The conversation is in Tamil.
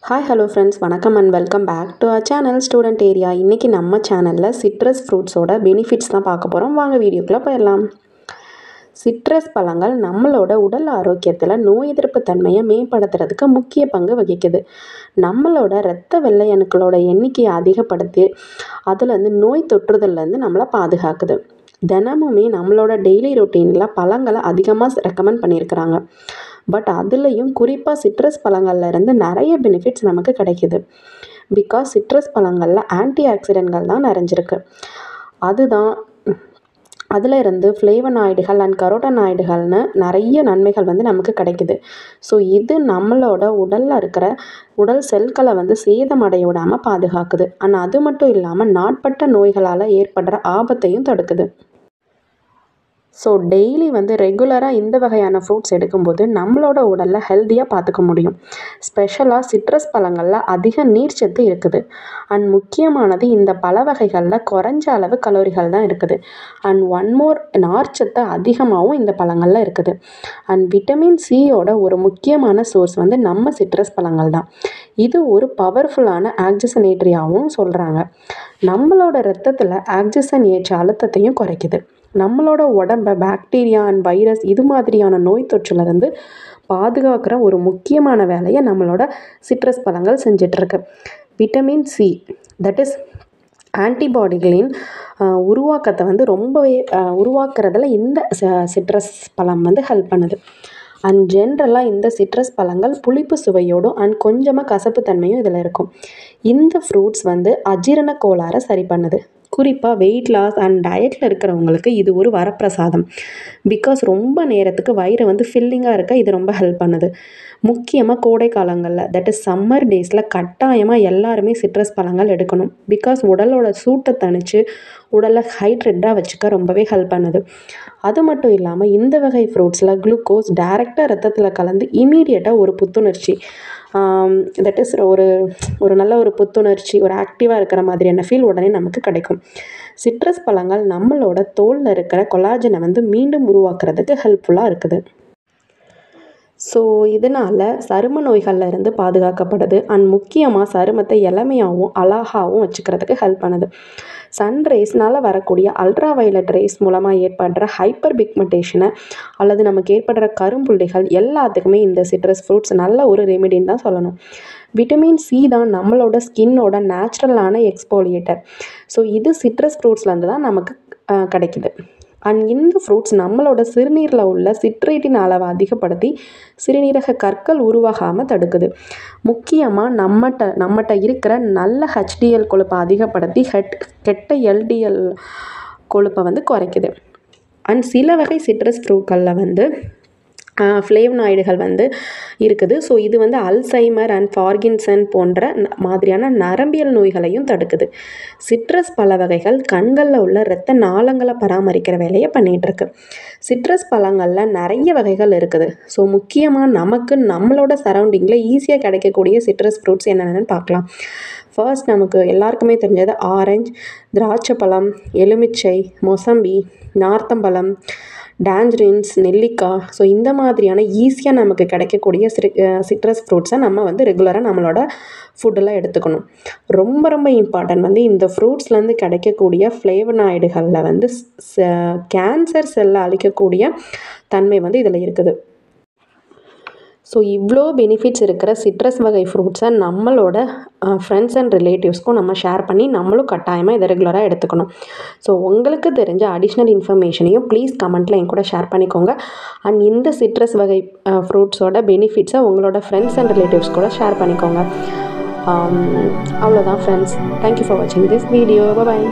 ஹாய் ஹலோ ஃப்ரெண்ட்ஸ், வணக்கம் and welcome back to our channel student area. இன்றைக்கி நம்ம சேனலில் சிட்ரஸ் ஃப்ரூட்ஸோட பெனிஃபிட்ஸ் தான் பார்க்க போகிறோம். வாங்க வீடியோக்குள்ளே போயிடலாம். சிட்ரஸ் பழங்கள் நம்மளோட உடல் ஆரோக்கியத்தில் நோய் எதிர்ப்பு தன்மையை மேம்படுத்துறதுக்கு முக்கிய பங்கு வகிக்குது. நம்மளோட இரத்த வெள்ளை அணுக்களோட எண்ணிக்கையை அதிகப்படுத்தி அதுலேருந்து நோய் தொற்றுதல்லேருந்து நம்மளை பாதுகாக்குது. தினமுமே நம்மளோட டெய்லி ரொட்டீனில் பழங்களை அதிகமாக ரெக்கமெண்ட் பண்ணியிருக்கிறாங்க. பட் அதுலேயும் குறிப்பாக சிட்ரஸ் பழங்கள்ல இருந்து நிறைய பெனிஃபிட்ஸ் நமக்கு கிடைக்கிது. பிகாஸ் சிட்ரஸ் பழங்களில் ஆன்டி ஆக்சிடென்ட்கள் தான் நிறைஞ்சிருக்கு. அதில் இருந்து ஃப்ளேவனாய்டுகள் அண்ட் கரோட்டனாய்டுகள்னு நிறைய நன்மைகள் நமக்கு கிடைக்கிது. ஸோ இது நம்மளோட உடலில் இருக்கிற உடல் செல்களை சேதமடைய விடாமல் பாதுகாக்குது. அண்ட் அது மட்டும் இல்லாமல் நாட்பட்ட நோய்களால் ஏற்படுற ஆபத்தையும் தடுக்குது. ஸோ டெய்லி ரெகுலராக இந்த வகையான ஃப்ரூட்ஸ் எடுக்கும்போது நம்மளோட உடலில் ஹெல்த்தியாக பார்த்துக்க முடியும். ஸ்பெஷலாக சிட்ரஸ் பழங்களில் அதிக நீர்ச்சத்து இருக்குது. அண்ட் முக்கியமானது, இந்த பழ வகைகளில் குறைஞ்ச அளவு கலோரிகள் தான் இருக்குது. அண்ட் ஒன் மோர், நார்ச்சத்து அதிகமாகவும் இந்த பழங்களில் இருக்குது. அண்ட் விட்டமின் சியோட ஒரு முக்கியமான சோர்ஸ் நம்ம சிட்ரஸ் பழங்கள் தான். இது ஒரு பவர்ஃபுல்லான ஆக்சிஜனேட்டரியாகவும் சொல்கிறாங்க. நம்மளோட ரத்தத்தில் ஆக்சிஜன் ஏற்ற அழுத்தத்தையும் குறைக்குது. நம்மளோட உடம்பை பாக்டீரியா அண்ட் வைரஸ் இது மாதிரியான நோய் தொற்றுலேருந்து பாதுகாக்கிற ஒரு முக்கியமான வேலையை நம்மளோட சிட்ரஸ் பழங்கள் செஞ்சிட்ருக்கு. விட்டமின் சி, தட் இஸ் ஆன்டிபாடிகளின் உருவாக்கத்தை ரொம்பவே உருவாக்குறதுல இந்த சிட்ரஸ் பழம் ஹெல்ப் பண்ணுது. அண்ட் ஜென்ரலாக இந்த சிட்ரஸ் பழங்கள் புளிப்பு சுவையோடும் அண்ட் கொஞ்சமாக கசப்பு தன்மையும் இதில் இருக்கும். இந்த ஃப்ரூட்ஸ் அஜீரண கோளாறை சரி பண்ணுது. குறிப்பாக வெயிட் லாஸ் அண்ட் டயட்டில் இருக்கிறவங்களுக்கு இது ஒரு வரப்பிரசாதம். பிகாஸ் ரொம்ப நேரத்துக்கு வயிறு ஃபில்லிங்காக இருக்க இது ரொம்ப ஹெல்ப் பண்ணுது. முக்கியமாக கோடை காலங்களில், தட் இஸ் சம்மர் டேஸில் கட்டாயமாக எல்லாருமே சிட்ரஸ் பழங்கள் எடுக்கணும். பிகாஸ் உடலோட சூட்டை தணித்து உடலை ஹைட்ரேட்டாக வச்சுக்க ரொம்பவே ஹெல்ப் பண்ணுது. அது மட்டும் இல்லாமல் இந்த வகை ஃப்ரூட்ஸில் குளுக்கோஸ் டைரெக்டாக ரத்தத்தில் கலந்து இமீடியட்டாக ஒரு புத்துணர்ச்சி, தட் இஸ் ஒரு நல்ல ஒரு புத்துணர்ச்சி, ஒரு ஆக்டிவாக இருக்கிற மாதிரியான ஃபீல் உடனே நமக்கு கிடைக்கும். சிட்ரஸ் பழங்கள் நம்மளோட தோலில் இருக்கிற கொலாஜனை மீண்டும் உருவாக்குறதுக்கு ஹெல்ப்ஃபுல்லாக இருக்குது. ஸோ இதனால் சரும நோய்களில் இருந்து பாதுகாக்கப்படுது. அண்ட் முக்கியமாக சருமத்தை இளமையாகவும் அழகாகவும் வச்சுக்கிறதுக்கு ஹெல்ப் பண்ணுது. சன்ரைஸ்னால் வரக்கூடிய அல்ட்ரா வயலட் ரேஸ் மூலமாக ஏற்படுற ஹைப்பர் பிக்மெண்டேஷனை அல்லது நமக்கு ஏற்படுற கரும்புள்ளிகள் எல்லாத்துக்குமே இந்த சிட்ரஸ் ஃப்ரூட்ஸ் நல்ல ஒரு ரெமிடின்னு தான் சொல்லணும். விட்டமின் சி தான் நம்மளோட ஸ்கின்னோட நேச்சுரலான எக்ஸ்போலியேட்டர். ஸோ இது சிட்ரஸ் ஃப்ரூட்ஸ்லேருந்து தான் நமக்கு கிடைக்கிது. அண்ட் இந்த ஃப்ரூட்ஸ் நம்மளோட சிறுநீரில் உள்ள சிட்ரேட்டின் அளவை அதிகப்படுத்தி சிறுநீரக கற்கள் உருவாகாமல் தடுக்குது. முக்கியமாக நம்மகிட்ட இருக்கிற நல்ல ஹெச்டிஎல் கொழுப்பை அதிகப்படுத்தி கெட்ட எல்டிஎல் கொழுப்பை குறைக்குது. அண்ட் சில வகை சிட்ரஸ் ஃப்ரூட்களில் ஃப்ளேவனாய்டுகள் இருக்குது. ஸோ இது அல்சைமர் அண்ட் பார்கின்சன் போன்ற மாதிரியான நரம்பியல் நோய்களையும் தடுக்குது. சிட்ரஸ் பழ வகைகள் கண்களில் உள்ள இரத்த நாளங்களை பராமரிக்கிற வேலையை பண்ணிகிட்ருக்கு. சிட்ரஸ் பழங்களில் நிறைய வகைகள் இருக்குது. ஸோ முக்கியமாக நமக்கு நம்மளோட சரௌண்டிங்கில் ஈஸியாக கிடைக்கக்கூடிய சிட்ரஸ் ஃப்ரூட்ஸ் என்னென்னு பார்க்கலாம். ஃபர்ஸ்ட், நமக்கு எல்லாருக்குமே தெரிஞ்சது ஆரஞ்சு, திராட்சை பழம், எலுமிச்சை, மொசம்பி, நார்த்தம்பழம், டேஞ்சரின்ஸ், நெல்லிக்காய். ஸோ இந்த மாதிரியான ஈஸியாக நமக்கு கிடைக்கக்கூடிய சிட்ரஸ் ஃப்ரூட்ஸை நம்ம ரெகுலராக நம்மளோட ஃபுட்டில் எடுத்துக்கணும். ரொம்ப ரொம்ப இம்பார்ட்டன்ட் இந்த ஃப்ரூட்ஸ்லேருந்து கிடைக்கக்கூடிய ஃப்ளேவனாய்டுகளில் கேன்சர் செல்லை அழிக்கக்கூடிய தன்மை இதில் இருக்குது. ஸோ இவ்வளோ பெனிஃபிட்ஸ் இருக்கிற சிட்ரஸ் வகை ஃப்ரூட்ஸை நம்மளோட ஃப்ரெண்ட்ஸ் அண்ட் ரிலேட்டிவ்ஸ்க்கும் நம்ம ஷேர் பண்ணி நம்மளும் கட்டாயமாக இதை ரெகுலராக எடுத்துக்கணும். ஸோ உங்களுக்கு தெரிஞ்ச அடிஷ்னல் இன்ஃபர்மேஷனையும் ப்ளீஸ் கமெண்ட்டில் என் கூட ஷேர் பண்ணிக்கோங்க. அண்ட் இந்த சிட்ரஸ் வகை ஃப்ரூட்ஸோட பெனிஃபிட்ஸை உங்களோட ஃப்ரெண்ட்ஸ் அண்ட் ரிலேட்டிவ்ஸ் கூட ஷேர் பண்ணிக்கோங்க. அவ்வளோதான் ஃப்ரெண்ட்ஸ். தேங்க்யூ ஃபார் வாட்சிங் திஸ் வீடியோ. பாய்.